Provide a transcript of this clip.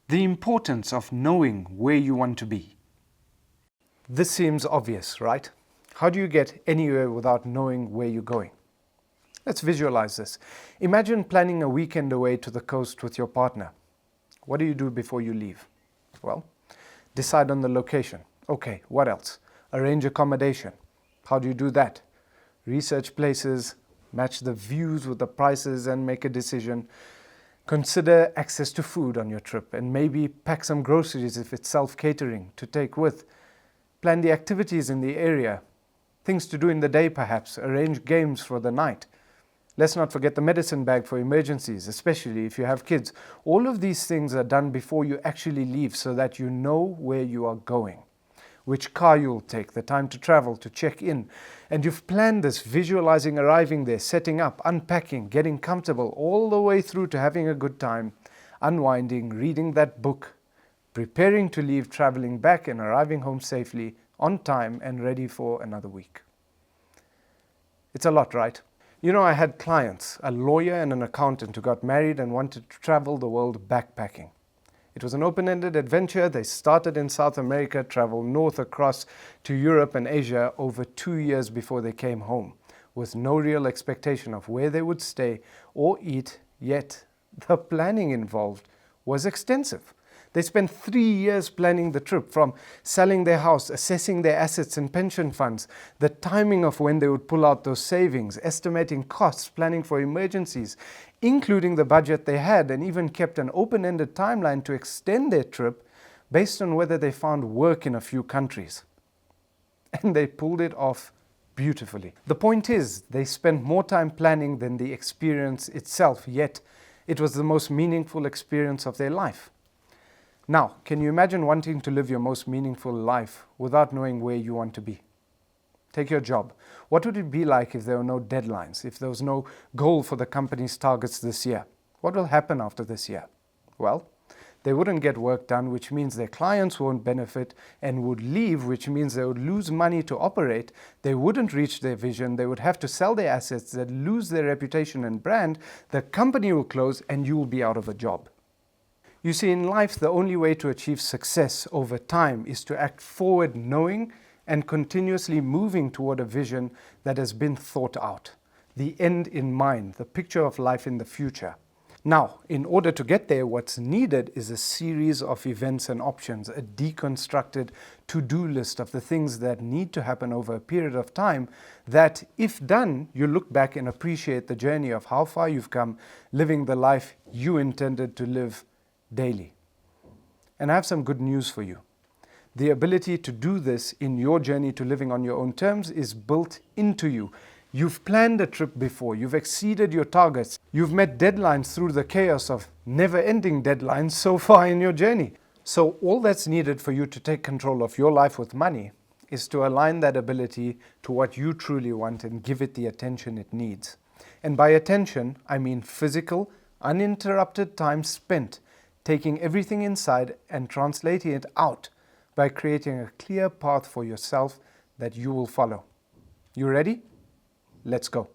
The importance of knowing where you want to be. This seems obvious, right? How do you get anywhere without knowing where you're going? Let's visualize this. Imagine planning a weekend away to the coast with your partner. What do you do before you leave? Well, decide on the location. Okay, what else? Arrange accommodation. How do you do that? Research places, match the views with the prices and make a decision. Consider access to food on your trip and maybe pack some groceries if it's self-catering to take with. Plan the activities in the area. Things to do in the day perhaps. Arrange games for the night. Let's not forget the medicine bag for emergencies, especially if you have kids. All of these things are done before you actually leave so that you know where you are going, which car you'll take, the time to travel, to check in. And you've planned this, visualizing arriving there, setting up, unpacking, getting comfortable, all the way through to having a good time, unwinding, reading that book, preparing to leave, traveling back and arriving home safely, on time and ready for another week. It's a lot, right? You know, I had clients, a lawyer and an accountant who got married and wanted to travel the world backpacking. It was an open-ended adventure. They started in South America, traveled north across to Europe and Asia over 2 years before they came home, with no real expectation of where they would stay or eat, yet the planning involved was extensive. They spent 3 years planning the trip, from selling their house, assessing their assets and pension funds, the timing of when they would pull out those savings, estimating costs, planning for emergencies, including the budget they had, and even kept an open-ended timeline to extend their trip based on whether they found work in a few countries. And they pulled it off beautifully. The point is, they spent more time planning than the experience itself, yet it was the most meaningful experience of their life. Now, can you imagine wanting to live your most meaningful life without knowing where you want to be? Take your job. What would it be like if there were no deadlines, if there was no goal for the company's targets this year? What will happen after this year? Well, they wouldn't get work done, which means their clients won't benefit and would leave, which means they would lose money to operate. They wouldn't reach their vision. They would have to sell their assets. They'd lose their reputation and brand. The company will close and you will be out of a job. You see, in life, the only way to achieve success over time is to act forward, knowing and continuously moving toward a vision that has been thought out. The end in mind, the picture of life in the future. Now, in order to get there, what's needed is a series of events and options, a deconstructed to-do list of the things that need to happen over a period of time that, if done, you look back and appreciate the journey of how far you've come, living the life you intended to live daily. And I have some good news for you. The ability to do this in your journey to living on your own terms is built into you. You've planned a trip before, you've exceeded your targets, you've met deadlines through the chaos of never-ending deadlines so far in your journey. So all that's needed for you to take control of your life with money is to align that ability to what you truly want and give it the attention it needs. And by attention, I mean physical, uninterrupted time spent taking everything inside and translating it out by creating a clear path for yourself that you will follow. You ready? Let's go.